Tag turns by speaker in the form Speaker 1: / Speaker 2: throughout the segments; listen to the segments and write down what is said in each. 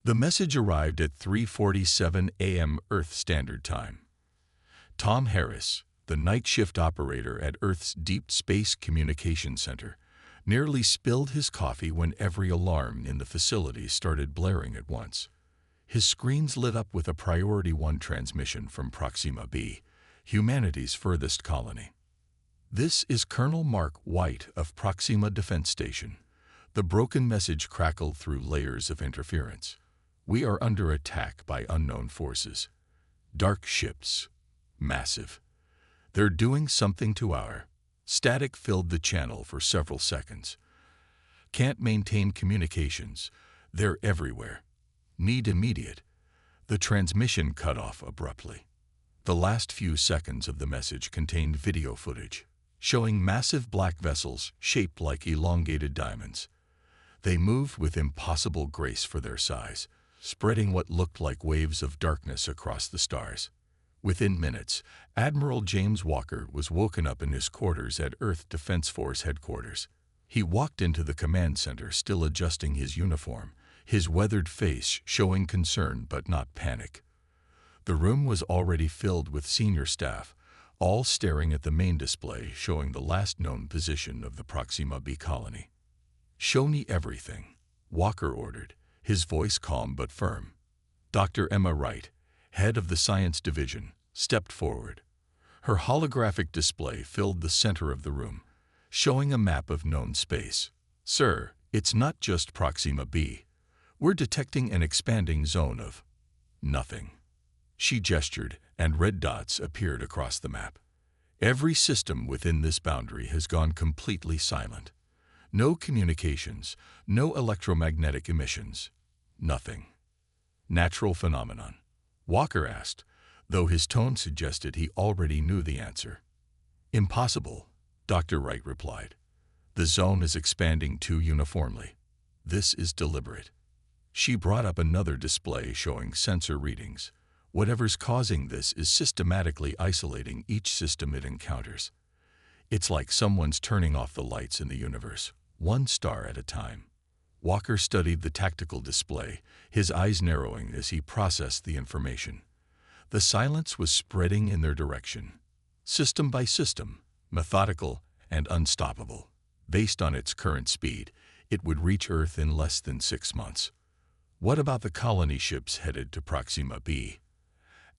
Speaker 1: The message arrived at 3:47 a.m. Earth Standard Time. Tom Harris, the night shift operator at Earth's Deep Space Communication Center, nearly spilled his coffee when every alarm in the facility started blaring at once. His screens lit up with a Priority 1 transmission from Proxima B, humanity's furthest colony. "This is Colonel Mark White of Proxima Defense Station." The broken message crackled through layers of interference. "We are under attack by unknown forces. Dark ships. Massive. They're doing something to our..." Static filled the channel for several seconds. "Can't maintain communications. They're everywhere. Need immediate..." The transmission cut off abruptly. The last few seconds of the message contained video footage, showing massive black vessels shaped like elongated diamonds. They moved with impossible grace for their size, spreading what looked like waves of darkness across the stars. Within minutes, Admiral James Walker was woken up in his quarters at Earth Defense Force headquarters. He walked into the command center still adjusting his uniform, his weathered face showing concern but not panic. The room was already filled with senior staff, all staring at the main display showing the last known position of the Proxima B colony. "Show me everything," Walker ordered, his voice calm but firm. Dr. Emma Wright, head of the science division, stepped forward. Her holographic display filled the center of the room, showing a map of known space. "Sir, it's not just Proxima B. We're detecting an expanding zone of nothing." She gestured, and red dots appeared across the map. "Every system within this boundary has gone completely silent. No communications, no electromagnetic emissions. Nothing." "Natural phenomenon?" Walker asked, though his tone suggested he already knew the answer. "Impossible," Dr. Wright replied. "The zone is expanding too uniformly. This is deliberate." She brought up another display showing sensor readings. "Whatever's causing this is systematically isolating each system it encounters. It's like someone's turning off the lights in the universe, one star at a time." Walker studied the tactical display, his eyes narrowing as he processed the information. The silence was spreading in their direction, system by system, methodical and unstoppable. Based on its current speed, it would reach Earth in less than 6 months. "What about the colony ships headed to Proxima B?"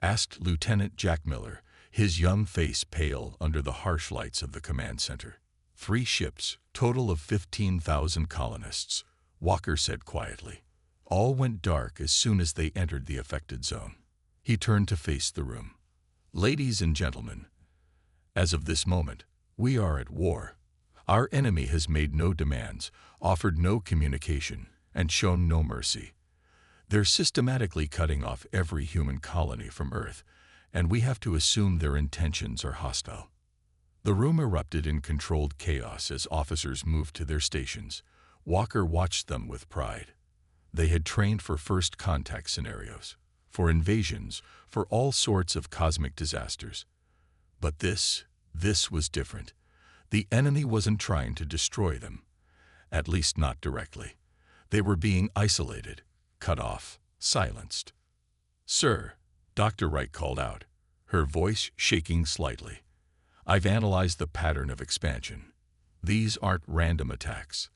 Speaker 1: asked Lieutenant Jack Miller, his young face pale under the harsh lights of the command center. "3 ships, total of 15,000 colonists," Walker said quietly. "All went dark as soon as they entered the affected zone." He turned to face the room. "Ladies and gentlemen, as of this moment, we are at war. Our enemy has made no demands, offered no communication, and shown no mercy. They're systematically cutting off every human colony from Earth, and we have to assume their intentions are hostile." The room erupted in controlled chaos as officers moved to their stations. Walker watched them with pride. They had trained for first contact scenarios, for invasions, for all sorts of cosmic disasters. But this was different. The enemy wasn't trying to destroy them, at least not directly. They were being isolated, cut off, silenced. "Sir," Dr. Wright called out, her voice shaking slightly, "I've analyzed the pattern of expansion. These aren't random attacks.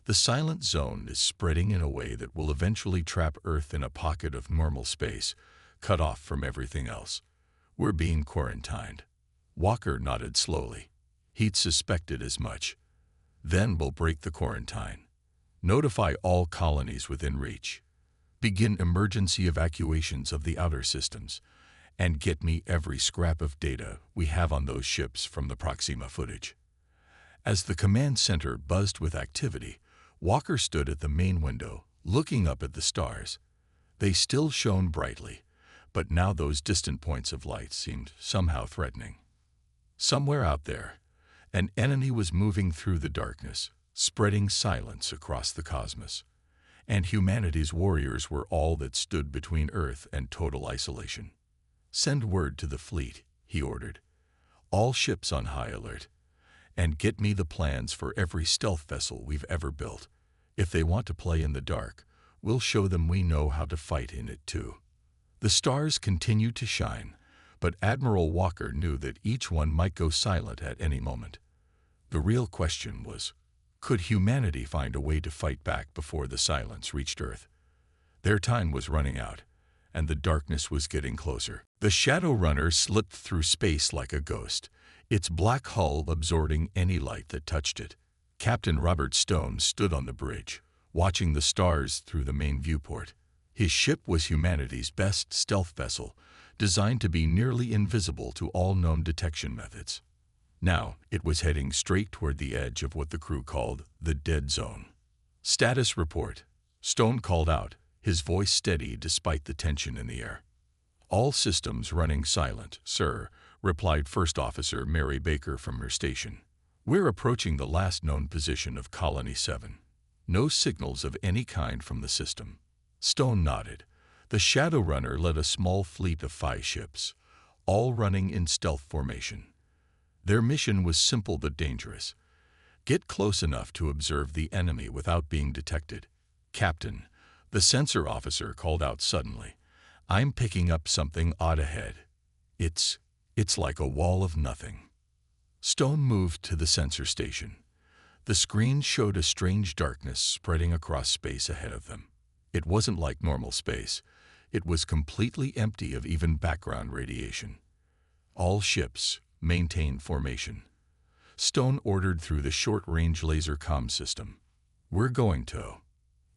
Speaker 1: The silent zone is spreading in a way that will eventually trap Earth in a pocket of normal space, cut off from everything else. We're being quarantined." Walker nodded slowly. He'd suspected as much. "Then we'll break the quarantine. Notify all colonies within reach. Begin emergency evacuations of the outer systems, and get me every scrap of data we have on those ships from the Proxima footage." As the command center buzzed with activity, Walker stood at the main window, looking up at the stars. They still shone brightly, but now those distant points of light seemed somehow threatening. Somewhere out there, an enemy was moving through the darkness, spreading silence across the cosmos. And humanity's warriors were all that stood between Earth and total isolation. "Send word to the fleet," he ordered. "All ships on high alert. And get me the plans for every stealth vessel we've ever built. If they want to play in the dark, We'll show them we know how to fight in it too. The stars continued to shine, but Admiral Walker knew that each one might go silent at any moment. The real question was, could humanity find a way to fight back before the silence reached Earth? Their time was running out, and the darkness was getting closer. The Shadow Runner slipped through space like a ghost, its black hull absorbing any light that touched it. Captain Robert Stone stood on the bridge, watching the stars through the main viewport. His ship was humanity's best stealth vessel, designed to be nearly invisible to all known detection methods. Now, it was heading straight toward the edge of what the crew called the dead zone. "Status report," Stone called out, his voice steady despite the tension in the air. "All systems running silent, sir," replied First Officer Mary Baker from her station. "We're approaching the last known position of Colony 7. No signals of any kind from the system." Stone nodded. The Shadow Runner led a small fleet of 5 ships, all running in stealth formation. Their mission was simple but dangerous. Get close enough to observe the enemy without being detected. "Captain," the sensor officer called out suddenly, "I'm picking up something odd ahead. It's like a wall of nothing." Stone moved to the sensor station. The screen showed a strange darkness spreading across space ahead of them. It wasn't like normal space. It was completely empty of even background radiation. "All ships, maintain formation," Stone ordered through the short-range laser comm system. "We're going to."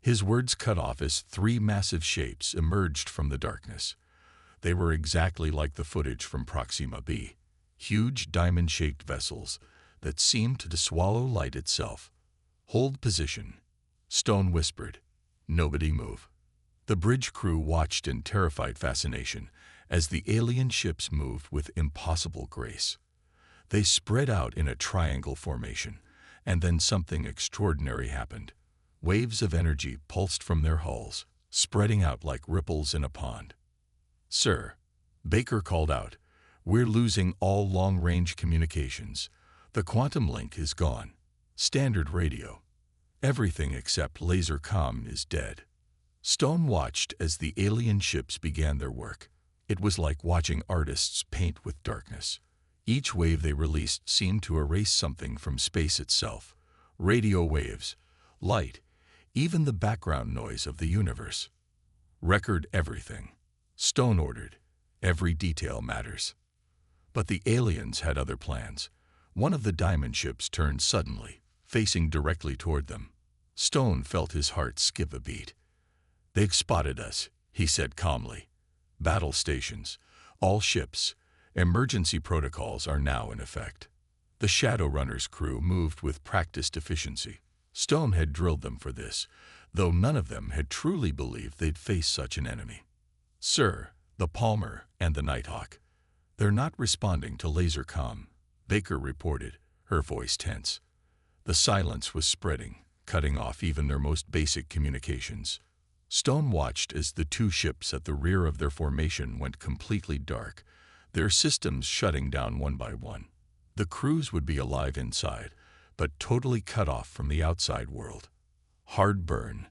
Speaker 1: His words cut off as 3 massive shapes emerged from the darkness. They were exactly like the footage from Proxima b, huge diamond-shaped vessels that seemed to swallow light itself. "Hold position," Stone whispered. "Nobody move." The bridge crew watched in terrified fascination as the alien ships moved with impossible grace. They spread out in a triangle formation, and then something extraordinary happened. Waves of energy pulsed from their hulls, spreading out like ripples in a pond. "Sir," Baker called out, "we're losing all long-range communications. The quantum link is gone. Standard radio. Everything except laser comm is dead." Stone watched as the alien ships began their work. It was like watching artists paint with darkness. Each wave they released seemed to erase something from space itself. Radio waves, light, even the background noise of the universe. "Record everything," Stone ordered. "Every detail matters." But the aliens had other plans. One of the diamond ships turned suddenly, facing directly toward them. Stone felt his heart skip a beat. "They've spotted us," he said calmly. "Battle stations, all ships, emergency protocols are now in effect." The Shadow Runner's crew moved with practiced efficiency. Stone had drilled them for this, though none of them had truly believed they'd face such an enemy. "Sir, the Palmer and the Nighthawk. They're not responding to laser comm," Baker reported, her voice tense. The silence was spreading, cutting off even their most basic communications. Stone watched as the 2 ships at the rear of their formation went completely dark, their systems shutting down one by one. The crews would be alive inside, but totally cut off from the outside world. "Hard burn,"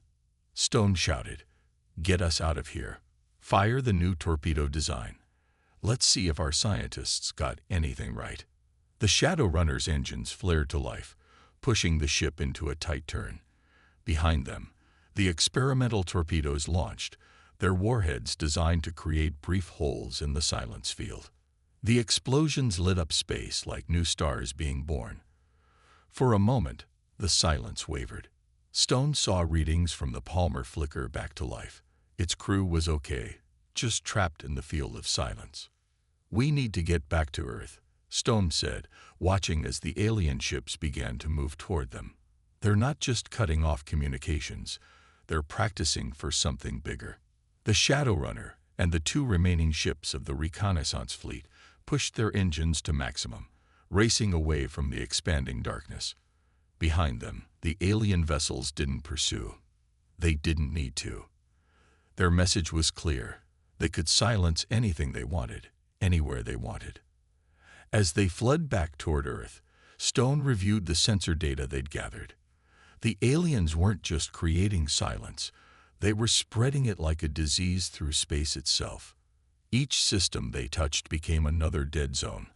Speaker 1: Stone shouted. "Get us out of here. Fire the new torpedo design. Let's see if our scientists got anything right." The Shadow Runner's engines flared to life, pushing the ship into a tight turn. Behind them, the experimental torpedoes launched, their warheads designed to create brief holes in the silence field. The explosions lit up space like new stars being born. For a moment, the silence wavered. Stone saw readings from the Palmer flicker back to life. Its crew was okay, just trapped in the field of silence. "We need to get back to Earth," Stone said, watching as the alien ships began to move toward them. "They're not just cutting off communications, they're practicing for something bigger." The Shadow Runner and the 2 remaining ships of the reconnaissance fleet pushed their engines to maximum, racing away from the expanding darkness. Behind them, the alien vessels didn't pursue. They didn't need to. Their message was clear. They could silence anything they wanted, anywhere they wanted. As they fled back toward Earth, Stone reviewed the sensor data they'd gathered. The aliens weren't just creating silence, They were spreading it like a disease through space itself. Each system they touched became another dead zone,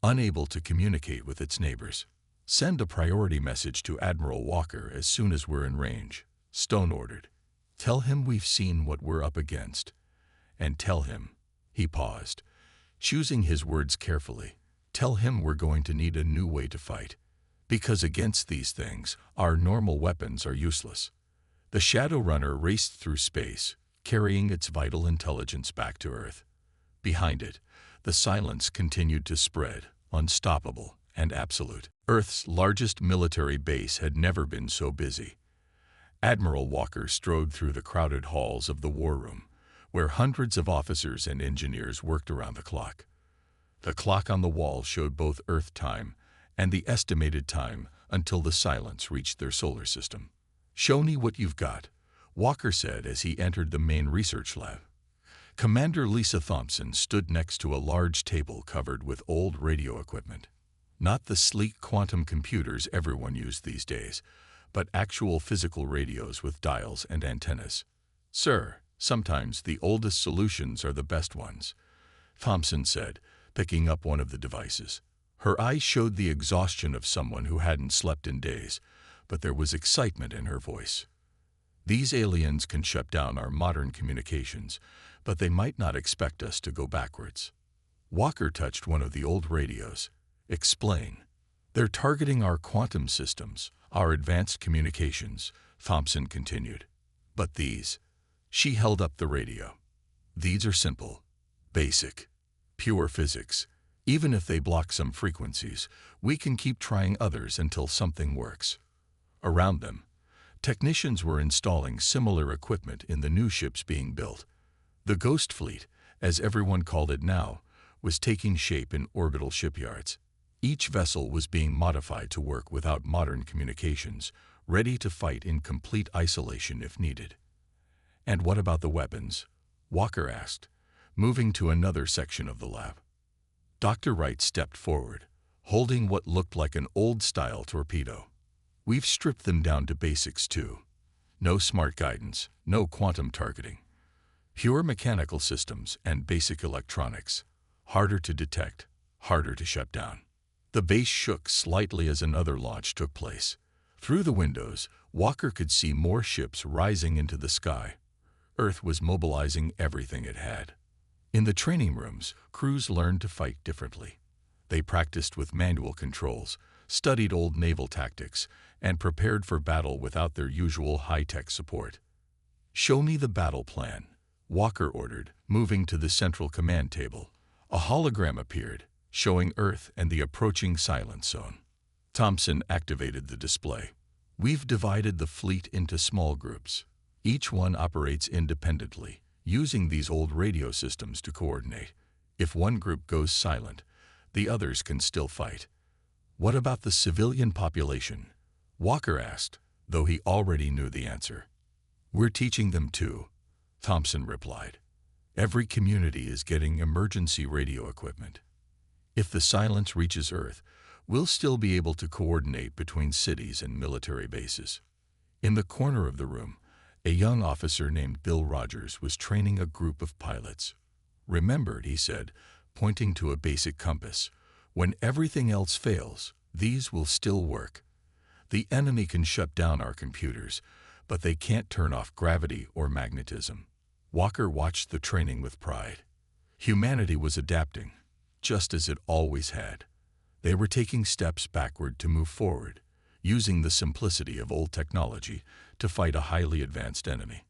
Speaker 1: unable to communicate with its neighbors. "Send a priority message to Admiral Walker as soon as we're in range," Stone ordered. "Tell him we've seen what we're up against. And tell him," he paused, choosing his words carefully, "tell him we're going to need a new way to fight. Because against these things, our normal weapons are useless." The Shadow Runner raced through space, carrying its vital intelligence back to Earth. Behind it, the silence continued to spread, unstoppable and absolute. Earth's largest military base had never been so busy. Admiral Walker strode through the crowded halls of the war room, where hundreds of officers and engineers worked around the clock. The clock on the wall showed both Earth time and the estimated time until the silence reached their solar system. "Show me what you've got," Walker said as he entered the main research lab. Commander Lisa Thompson stood next to a large table covered with old radio equipment. Not the sleek quantum computers everyone used these days, but actual physical radios with dials and antennas. "Sir, sometimes the oldest solutions are the best ones," Thompson said, picking up one of the devices. Her eyes showed the exhaustion of someone who hadn't slept in days, but there was excitement in her voice. "These aliens can shut down our modern communications, but they might not expect us to go backwards." Walker touched one of the old radios. "Explain." "They're targeting our quantum systems, our advanced communications," Thompson continued. "But these," she held up the radio, "these are simple, basic, pure physics. Even if they block some frequencies, we can keep trying others until something works." Around them, technicians were installing similar equipment in the new ships being built. The Ghost Fleet, as everyone called it now, was taking shape in orbital shipyards. Each vessel was being modified to work without modern communications, ready to fight in complete isolation if needed. "And what about the weapons?" Walker asked, moving to another section of the lab. Dr. Wright stepped forward, holding what looked like an old-style torpedo. "We've stripped them down to basics too. No smart guidance, no quantum targeting. Pure mechanical systems and basic electronics. Harder to detect, harder to shut down." The base shook slightly as another launch took place. Through the windows, Walker could see more ships rising into the sky. Earth was mobilizing everything it had. In the training rooms, crews learned to fight differently. They practiced with manual controls, studied old naval tactics, and prepared for battle without their usual high-tech support. "Show me the battle plan," Walker ordered, moving to the central command table. A hologram appeared, showing Earth and the approaching silence zone. Thompson activated the display. "We've divided the fleet into small groups. Each one operates independently, using these old radio systems to coordinate. If one group goes silent, the others can still fight." "What about the civilian population?" Walker asked, though he already knew the answer. "We're teaching them too," Thompson replied. "Every community is getting emergency radio equipment. If the silence reaches Earth, we'll still be able to coordinate between cities and military bases." In the corner of the room, a young officer named Bill Rogers was training a group of pilots. "Remember," he said, pointing to a basic compass, "when everything else fails, these will still work. The enemy can shut down our computers, but they can't turn off gravity or magnetism." Walker watched the training with pride. Humanity was adapting, just as it always had. They were taking steps backward to move forward, using the simplicity of old technology to fight a highly advanced enemy.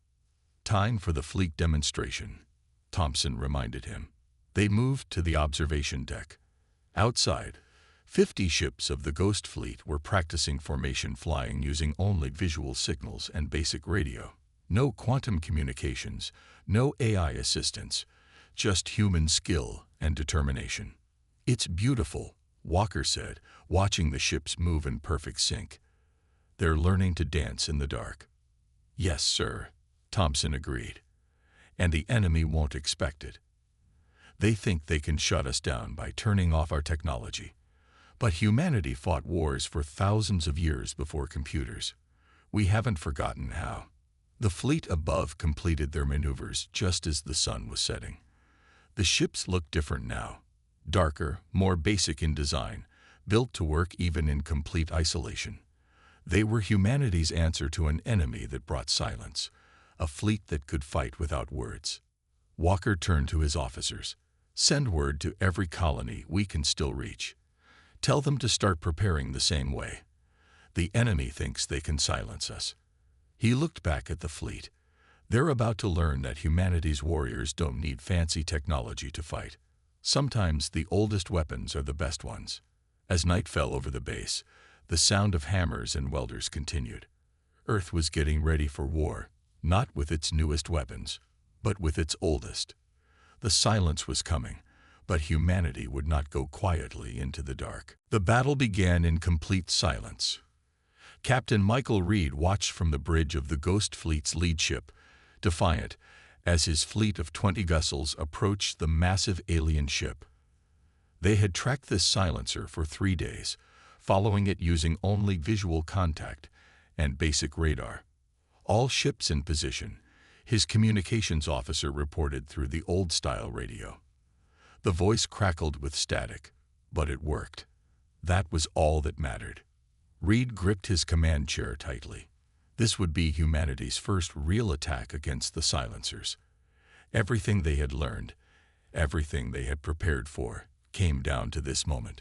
Speaker 1: "Time for the fleet demonstration," Thompson reminded him. They moved to the observation deck. Outside, 50 ships of the Ghost Fleet were practicing formation flying using only visual signals and basic radio. No quantum communications, no AI assistance, just human skill and determination. "It's beautiful," Walker said, watching the ships move in perfect sync. "They're learning to dance in the dark." "Yes, sir," Thompson agreed. "And the enemy won't expect it. They think they can shut us down by turning off our technology. But humanity fought wars for thousands of years before computers. We haven't forgotten how." The fleet above completed their maneuvers just as the sun was setting. The ships looked different now, darker, more basic in design, built to work even in complete isolation. They were humanity's answer to an enemy that brought silence, a fleet that could fight without words. Walker turned to his officers. "Send word to every colony we can still reach. Tell them to start preparing the same way. The enemy thinks they can silence us." He looked back at the fleet. They're about to learn that humanity's warriors don't need fancy technology to fight. Sometimes the oldest weapons are the best ones. As night fell over the base, the sound of hammers and welders continued. Earth was getting ready for war, not with its newest weapons, but with its oldest. The silence was coming, but humanity would not go quietly into the dark. The battle began in complete silence. Captain Michael Reed watched from the bridge of the Ghost Fleet's lead ship, Defiant, as his fleet of 20 vessels approached the massive alien ship. They had tracked this silencer for 3 days, following it using only visual contact and basic radar. All ships in position, his communications officer reported through the old-style radio. The voice crackled with static, but it worked. That was all that mattered. Reed gripped his command chair tightly. This would be humanity's first real attack against the silencers. Everything they had learned, everything they had prepared for, came down to this moment.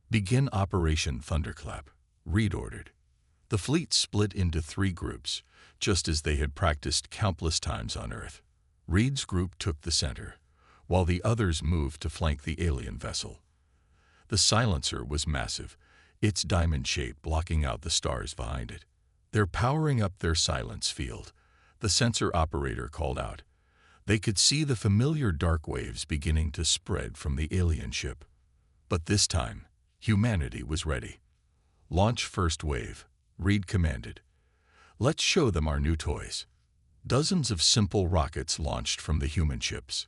Speaker 1: "Begin Operation Thunderclap," Reed ordered. The fleet split into 3 groups, just as they had practiced countless times on Earth. Reed's group took the center, while the others moved to flank the alien vessel. The silencer was massive, its diamond shape blocking out the stars behind it. "They're powering up their silence field," the sensor operator called out. They could see the familiar dark waves beginning to spread from the alien ship. But this time, humanity was ready. "Launch first wave," Reed commanded. "Let's show them our new toys." Dozens of simple rockets launched from the human ships.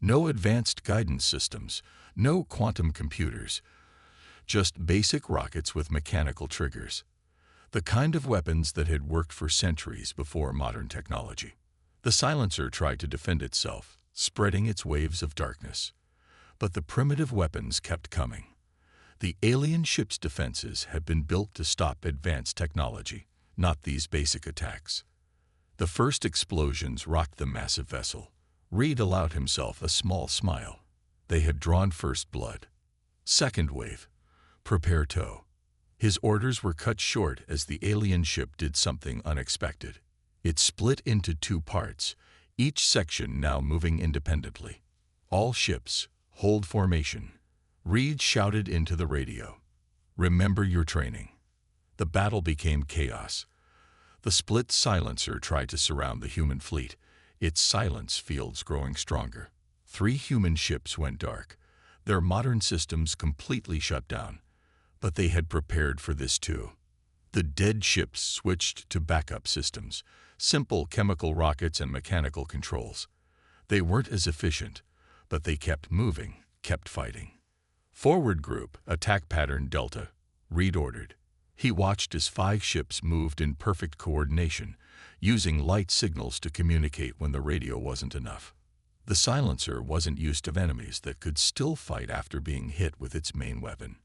Speaker 1: No advanced guidance systems, no quantum computers, just basic rockets with mechanical triggers. The kind of weapons that had worked for centuries before modern technology. The silencer tried to defend itself, spreading its waves of darkness. But the primitive weapons kept coming. The alien ship's defenses had been built to stop advanced technology, not these basic attacks. The first explosions rocked the massive vessel. Reed allowed himself a small smile. They had drawn first blood. "Second wave. Prepare tow." His orders were cut short as the alien ship did something unexpected. It split into 2 parts, each section now moving independently. "All ships, hold formation." Reed shouted into the radio. "Remember your training." The battle became chaos. The split silencer tried to surround the human fleet, its silence fields growing stronger. 3 human ships went dark, their modern systems completely shut down. But they had prepared for this too. The dead ships switched to backup systems, simple chemical rockets and mechanical controls. They weren't as efficient, but they kept moving, kept fighting. "Forward group, attack pattern Delta," Reed ordered. He watched as 5 ships moved in perfect coordination, using light signals to communicate when the radio wasn't enough. The silencer wasn't used to enemies that could still fight after being hit with its main weapon.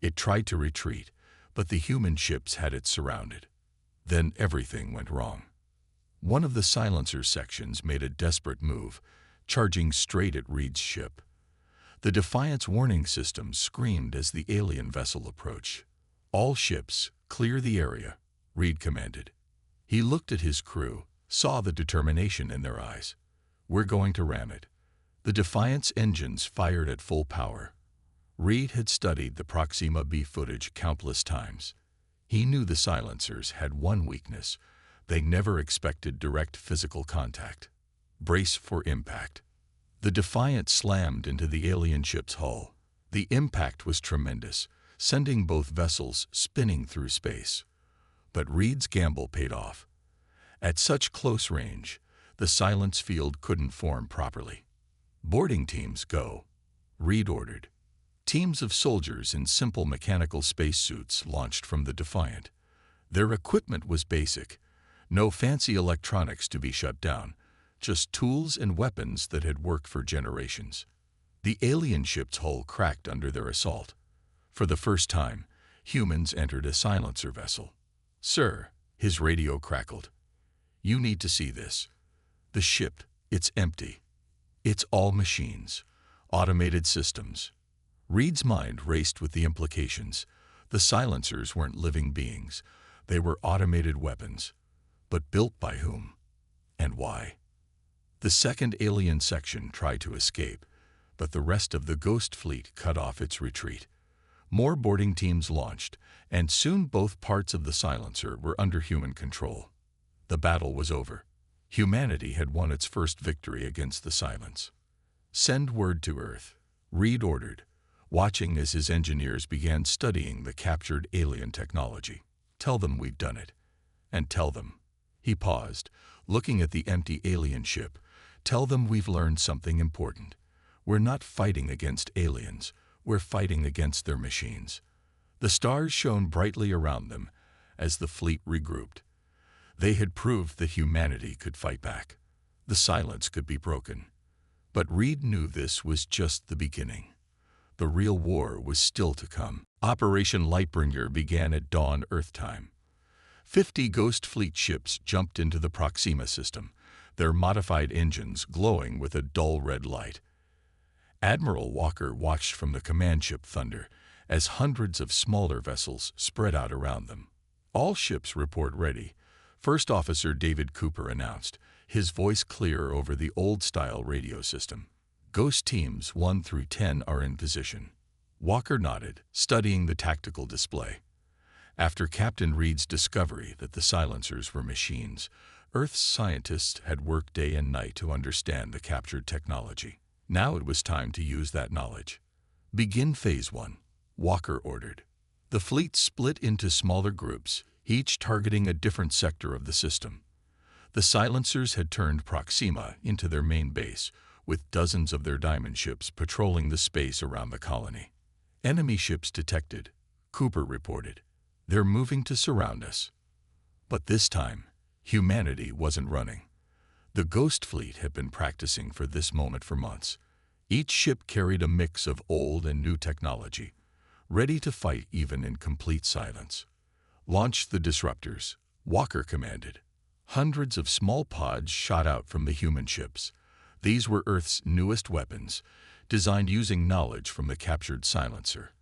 Speaker 1: It tried to retreat, but the human ships had it surrounded. Then everything went wrong. One of the silencer sections made a desperate move, charging straight at Reed's ship. The Defiant's warning system screamed as the alien vessel approached. "All ships, clear the area," Reed commanded. He looked at his crew, saw the determination in their eyes. "We're going to ram it." The Defiant's engines fired at full power. Reed had studied the Proxima B footage countless times. He knew the silencers had one weakness: they never expected direct physical contact. Brace for impact. The Defiant slammed into the alien ship's hull. The impact was tremendous, sending both vessels spinning through space. But Reed's gamble paid off. At such close range, the silence field couldn't form properly. "Boarding teams, go," Reed ordered. Teams of soldiers in simple mechanical spacesuits launched from the Defiant. Their equipment was basic: No fancy electronics to be shut down, just tools and weapons that had worked for generations. The alien ship's hull cracked under their assault. For the first time, humans entered a silencer vessel. "Sir," his radio crackled. "You need to see this. The ship, it's empty. It's all machines, automated systems." Reed's mind raced with the implications. The silencers weren't living beings. They were automated weapons. But built by whom? And why? The second alien section tried to escape, but the rest of the Ghost Fleet cut off its retreat. More boarding teams launched, and soon both parts of the silencer were under human control. The battle was over. Humanity had won its first victory against the silence. "Send word to Earth," Reed ordered, watching as his engineers began studying the captured alien technology. "Tell them we've done it. And tell them." He paused, looking at the empty alien ship. "Tell them we've learned something important. We're not fighting against aliens. We're fighting against their machines." The stars shone brightly around them as the fleet regrouped. They had proved that humanity could fight back. The silence could be broken. But Reed knew this was just the beginning. The real war was still to come. Operation Lightbringer began at dawn Earth time. 50 Ghost Fleet ships jumped into the Proxima system, their modified engines glowing with a dull red light. Admiral Walker watched from the command ship Thunder as hundreds of smaller vessels spread out around them. "All ships report ready," First Officer David Cooper announced, his voice clear over the old-style radio system. "Ghost teams 1 through 10 are in position." Walker nodded, studying the tactical display. After Captain Reed's discovery that the silencers were machines, Earth's scientists had worked day and night to understand the captured technology. Now it was time to use that knowledge. "Begin Phase 1, Walker ordered. The fleet split into smaller groups, each targeting a different sector of the system. The silencers had turned Proxima into their main base, with dozens of their diamond ships patrolling the space around the colony. "Enemy ships detected," Cooper reported. "They're moving to surround us." But this time, humanity wasn't running. The Ghost Fleet had been practicing for this moment for months. Each ship carried a mix of old and new technology, ready to fight even in complete silence. "Launch the disruptors," Walker commanded. Hundreds of small pods shot out from the human ships. These were Earth's newest weapons, designed using knowledge from the captured silencer.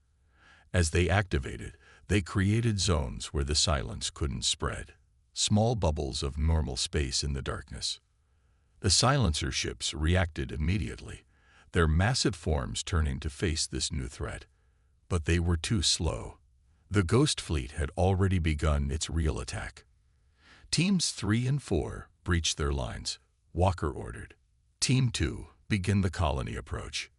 Speaker 1: As they activated, they created zones where the silence couldn't spread, small bubbles of normal space in the darkness. The silencer ships reacted immediately, their massive forms turning to face this new threat. But they were too slow. The Ghost Fleet had already begun its real attack. Teams 3 and 4 breached their lines, Walker ordered. "Team 2, begin the colony approach."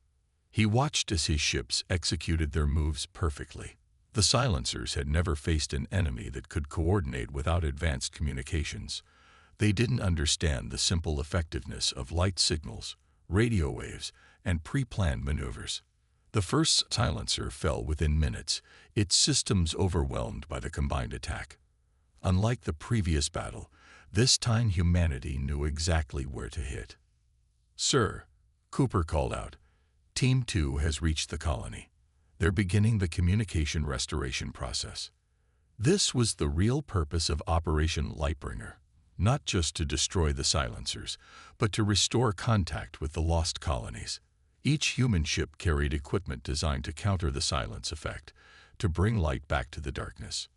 Speaker 1: He watched as his ships executed their moves perfectly. The silencers had never faced an enemy that could coordinate without advanced communications. They didn't understand the simple effectiveness of light signals, radio waves, and pre-planned maneuvers. The first silencer fell within minutes, its systems overwhelmed by the combined attack. Unlike the previous battle, this time humanity knew exactly where to hit. "Sir," Cooper called out, "Team 2 has reached the colony. They're beginning the communication restoration process." This was the real purpose of Operation Lightbringer, not just to destroy the silencers, but to restore contact with the lost colonies. Each human ship carried equipment designed to counter the silence effect, to bring light back to the darkness.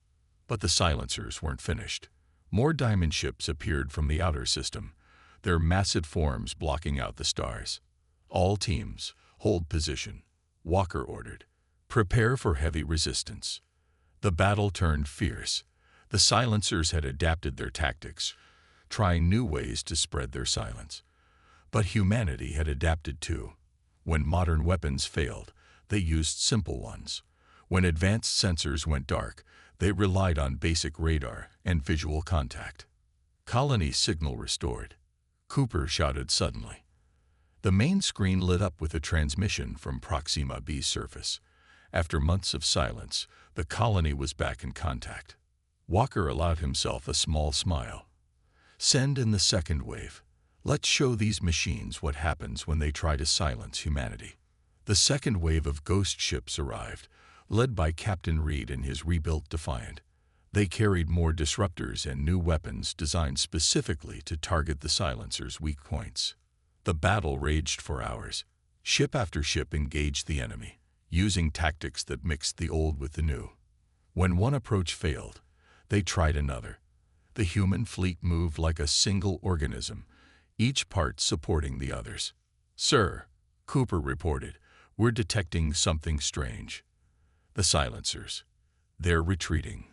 Speaker 1: But the silencers weren't finished. More diamond ships appeared from the outer system, their massive forms blocking out the stars. "All teams, hold position," Walker ordered. "Prepare for heavy resistance." The battle turned fierce. The silencers had adapted their tactics, trying new ways to spread their silence. But humanity had adapted too. When modern weapons failed, they used simple ones. When advanced sensors went dark, they relied on basic radar and visual contact. "Colony signal restored," Cooper shouted suddenly. The main screen lit up with a transmission from Proxima B's surface. After months of silence, the colony was back in contact. Walker allowed himself a small smile. Send in the second wave. Let's show these machines what happens when they try to silence humanity. The second wave of ghost ships arrived, led by Captain Reed and his rebuilt Defiant. They carried more disruptors and new weapons designed specifically to target the silencers' weak points. The battle raged for hours. Ship after ship engaged the enemy, using tactics that mixed the old with the new. When one approach failed, they tried another. The human fleet moved like a single organism, each part supporting the others. "Sir," Cooper reported, "we're detecting something strange. The silencers. They're retreating."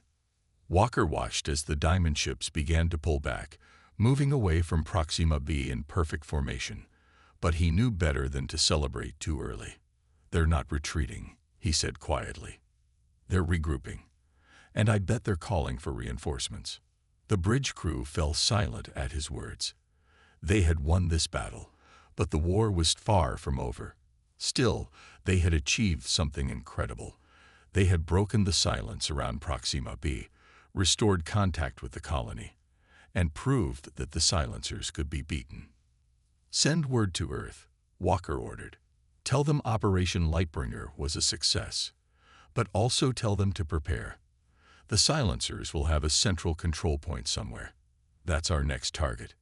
Speaker 1: Walker watched as the diamond ships began to pull back, moving away from Proxima B in perfect formation. But he knew better than to celebrate too early. "They're not retreating," he said quietly. "They're regrouping. And I bet they're calling for reinforcements." The bridge crew fell silent at his words. They had won this battle, but the war was far from over. Still, they had achieved something incredible. They had broken the silence around Proxima B, restored contact with the colony, and proved that the silencers could be beaten. "Send word to Earth," Walker ordered. "Tell them Operation Lightbringer was a success, but also tell them to prepare. The silencers will have a central control point somewhere. That's our next target."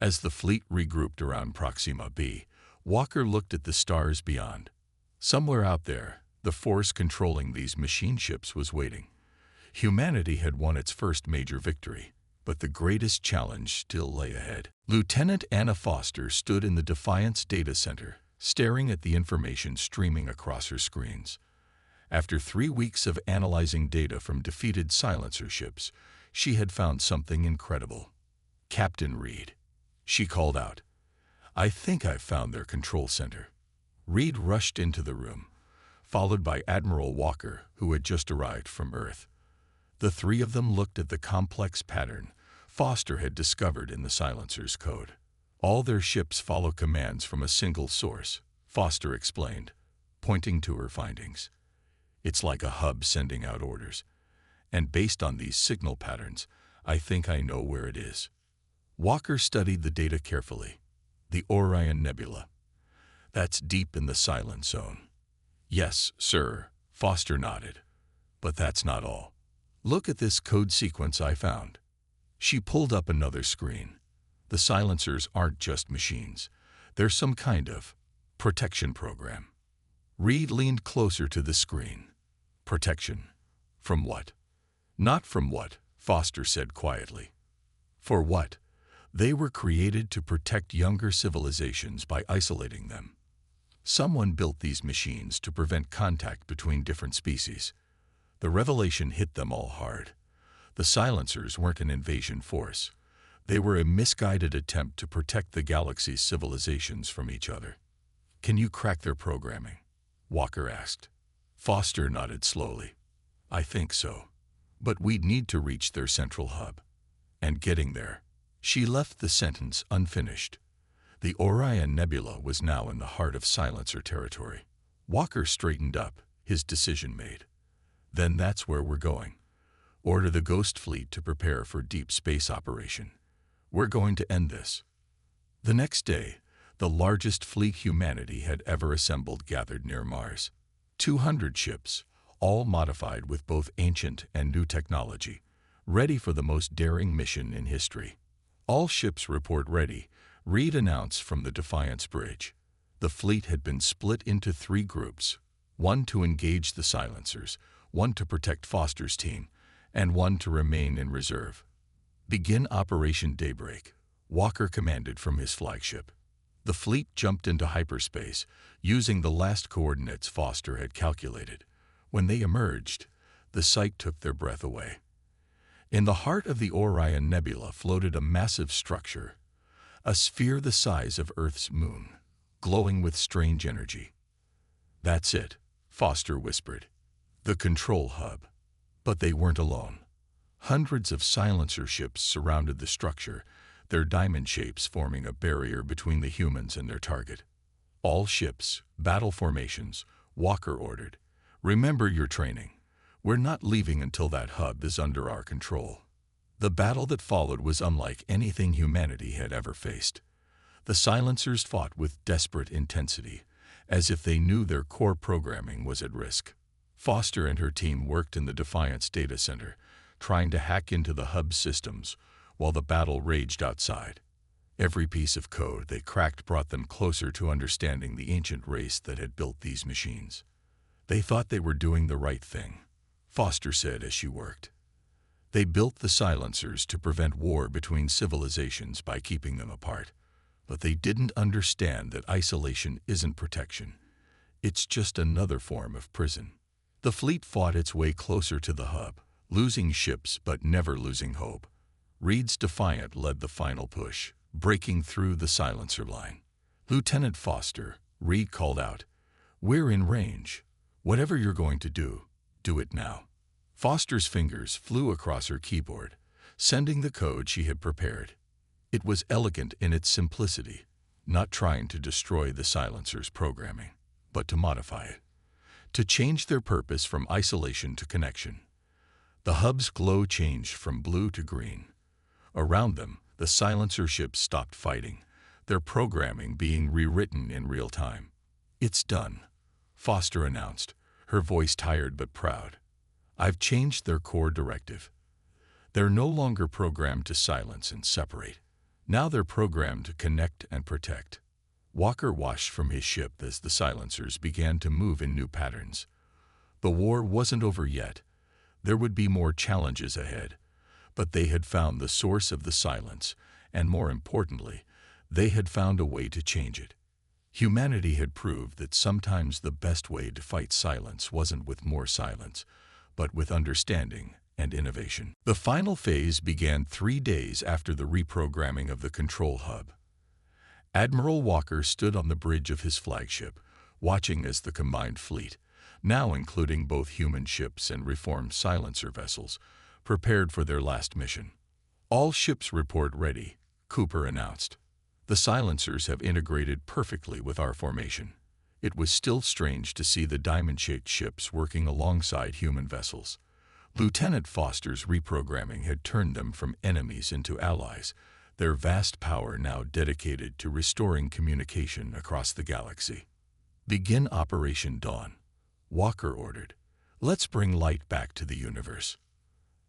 Speaker 1: As the fleet regrouped around Proxima B, Walker looked at the stars beyond. Somewhere out there, the force controlling these machine ships was waiting. Humanity had won its first major victory, but the greatest challenge still lay ahead. Lieutenant Anna Foster stood in the Defiance data center, staring at the information streaming across her screens. After 3 weeks of analyzing data from defeated silencer ships, she had found something incredible. "Captain Reed," she called out, "I think I've found their control center." Reed rushed into the room, followed by Admiral Walker, who had just arrived from Earth. The three of them looked at the complex pattern Foster had discovered in the silencer's code. "All their ships follow commands from a single source," Foster explained, pointing to her findings. "It's like a hub sending out orders. And based on these signal patterns, I think I know where it is." Walker studied the data carefully. "The Orion Nebula. That's deep in the silent zone." "Yes, sir," Foster nodded. "But that's not all. Look at this code sequence I found." She pulled up another screen. "The silencers aren't just machines. They're some kind of protection program." Reed leaned closer to the screen. "Protection? From what?" "Not from what," Foster said quietly. "For what? They were created to protect younger civilizations by isolating them. Someone built these machines to prevent contact between different species. The revelation hit them all hard. The silencers weren't an invasion force. They were a misguided attempt to protect the galaxy's civilizations from each other." "Can you crack their programming?" Walker asked. Foster nodded slowly. "I think so. But we'd need to reach their central hub. And getting there." She left the sentence unfinished. The Orion Nebula was now in the heart of silencer territory. Walker straightened up, his decision made. "Then that's where we're going. Order the Ghost Fleet to prepare for deep space operation. We're going to end this." The next day, the largest fleet humanity had ever assembled gathered near Mars. 200 ships, all modified with both ancient and new technology, ready for the most daring mission in history. "All ships report ready," Reed announced from the Defiance Bridge. The fleet had been split into 3 groups, one to engage the silencers, one to protect Foster's team, and one to remain in reserve. "Begin Operation Daybreak," Walker commanded from his flagship. The fleet jumped into hyperspace, using the last coordinates Foster had calculated. When they emerged, the sight took their breath away. In the heart of the Orion Nebula floated a massive structure, a sphere the size of Earth's moon, glowing with strange energy. "That's it," Foster whispered. "The control hub." But they weren't alone. Hundreds of silencer ships surrounded the structure, their diamond shapes forming a barrier between the humans and their target. "All ships, battle formations," Walker ordered. "Remember your training. We're not leaving until that hub is under our control." The battle that followed was unlike anything humanity had ever faced. The silencers fought with desperate intensity, as if they knew their core programming was at risk. Foster and her team worked in the Defiance data center, trying to hack into the hub's systems while the battle raged outside. Every piece of code they cracked brought them closer to understanding the ancient race that had built these machines. They thought they were doing the right thing, Foster said as she worked. They built the silencers to prevent war between civilizations by keeping them apart. But they didn't understand that isolation isn't protection. It's just another form of prison. The fleet fought its way closer to the hub, losing ships but never losing hope. Reed's Defiant led the final push, breaking through the silencer line. Lieutenant Foster, Reed called out, "We're in range. Whatever you're going to do it now." Foster's fingers flew across her keyboard, sending the code she had prepared. It was elegant in its simplicity, not trying to destroy the silencer's programming, but to modify it, to change their purpose from isolation to connection. The hub's glow changed from blue to green. Around them, the silencer ships stopped fighting, their programming being rewritten in real time. "It's done," Foster announced, her voice tired but proud. "I've changed their core directive. They're no longer programmed to silence and separate. Now they're programmed to connect and protect." Walker watched from his ship as the silencers began to move in new patterns. The war wasn't over yet. There would be more challenges ahead, but they had found the source of the silence, and more importantly, they had found a way to change it. Humanity had proved that sometimes the best way to fight silence wasn't with more silence, but with understanding and innovation. The final phase began 3 days after the reprogramming of the control hub. Admiral Walker stood on the bridge of his flagship, watching as the combined fleet, now including both human ships and reformed silencer vessels, prepared for their last mission. "All ships report ready," Cooper announced. "The silencers have integrated perfectly with our formation." It was still strange to see the diamond-shaped ships working alongside human vessels. Lieutenant Foster's reprogramming had turned them from enemies into allies, their vast power now dedicated to restoring communication across the galaxy. "Begin Operation Dawn," Walker ordered. "Let's bring light back to the universe."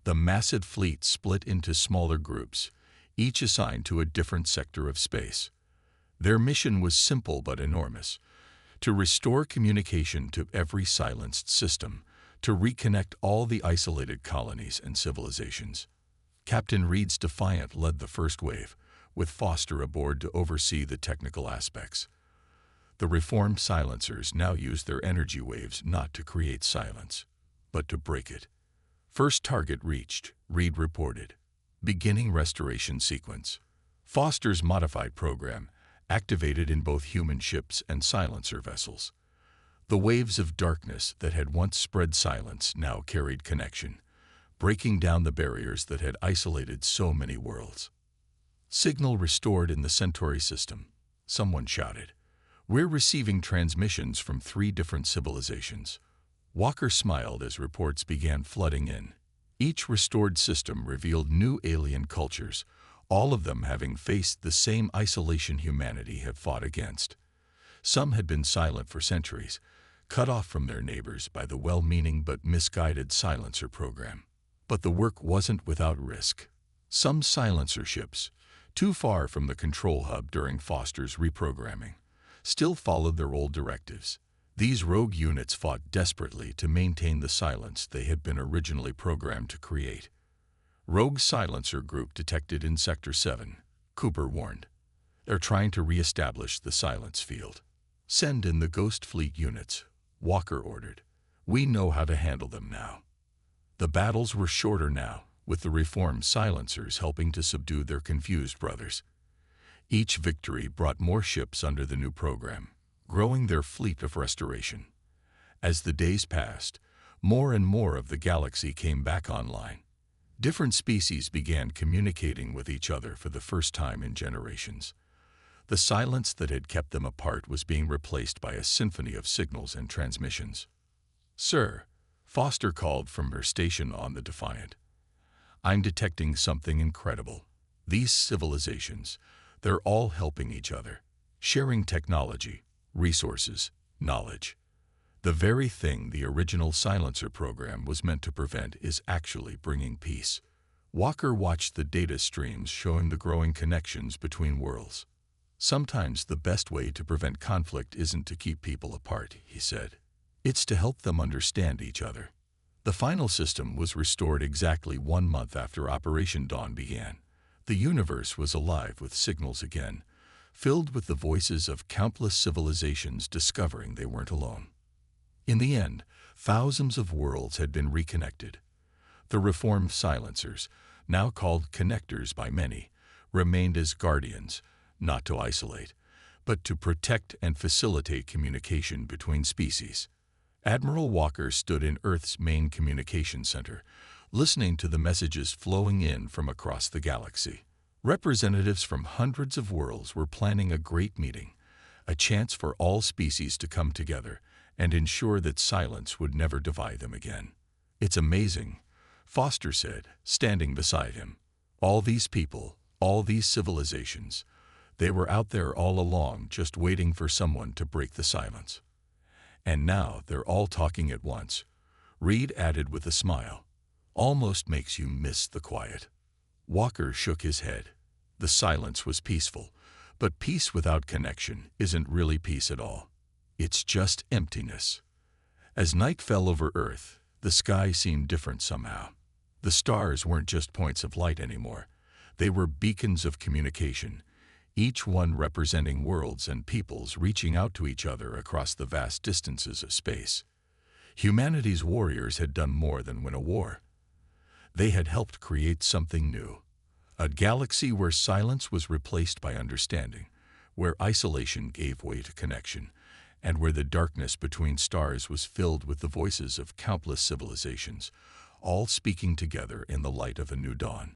Speaker 1: The massive fleet split into smaller groups, each assigned to a different sector of space. Their mission was simple but enormous: to restore communication to every silenced system, to reconnect all the isolated colonies and civilizations. Captain Reed's Defiant led the first wave, with Foster aboard to oversee the technical aspects. The reformed silencers now used their energy waves not to create silence, but to break it. "First target reached," Reed reported. "Beginning restoration sequence." Foster's modified program activated in both human ships and silencer vessels. The waves of darkness that had once spread silence now carried connection, breaking down the barriers that had isolated so many worlds. "Signal restored in the Centauri system," someone shouted. "We're receiving transmissions from 3 different civilizations." Walker smiled as reports began flooding in. Each restored system revealed new alien cultures, all of them having faced the same isolation humanity had fought against. Some had been silent for centuries, cut off from their neighbors by the well-meaning but misguided silencer program. But the work wasn't without risk. Some silencer ships, too far from the control hub during Foster's reprogramming, still followed their old directives. These rogue units fought desperately to maintain the silence they had been originally programmed to create. "Rogue silencer group detected in Sector 7, Cooper warned. "They're trying to re-establish the silence field." "Send in the Ghost Fleet units," Walker ordered. "We know how to handle them now." The battles were shorter now, with the reformed silencers helping to subdue their confused brothers. Each victory brought more ships under the new program, growing their fleet of restoration. As the days passed, more and more of the galaxy came back online. Different species began communicating with each other for the first time in generations. The silence that had kept them apart was being replaced by a symphony of signals and transmissions. "Sir," Foster called from her station on the Defiant. I'm detecting something incredible. These civilizations, they're all helping each other, sharing technology, resources, knowledge. The very thing the original Silencer program was meant to prevent is actually bringing peace. Walker watched the data streams showing the growing connections between worlds. Sometimes the best way to prevent conflict isn't to keep people apart, he said. It's to help them understand each other. The final system was restored exactly 1 month after Operation Dawn began. The universe was alive with signals again, filled with the voices of countless civilizations discovering they weren't alone. In the end, thousands of worlds had been reconnected. The reformed silencers, now called connectors by many, remained as guardians, not to isolate, but to protect and facilitate communication between species. Admiral Walker stood in Earth's main communication center, listening to the messages flowing in from across the galaxy. Representatives from hundreds of worlds were planning a great meeting, a chance for all species to come together and ensure that silence would never divide them again. It's amazing, Foster said, standing beside him. All these people, all these civilizations, they were out there all along just waiting for someone to break the silence. And now they're all talking at once, Reed added with a smile. Almost makes you miss the quiet. Walker shook his head. The silence was peaceful, but peace without connection isn't really peace at all. It's just emptiness. As night fell over Earth, the sky seemed different somehow. The stars weren't just points of light anymore. They were beacons of communication, each one representing worlds and peoples reaching out to each other across the vast distances of space. Humanity's warriors had done more than win a war. They had helped create something new. A galaxy where silence was replaced by understanding, where isolation gave way to connection, and where the darkness between stars was filled with the voices of countless civilizations, all speaking together in the light of a new dawn.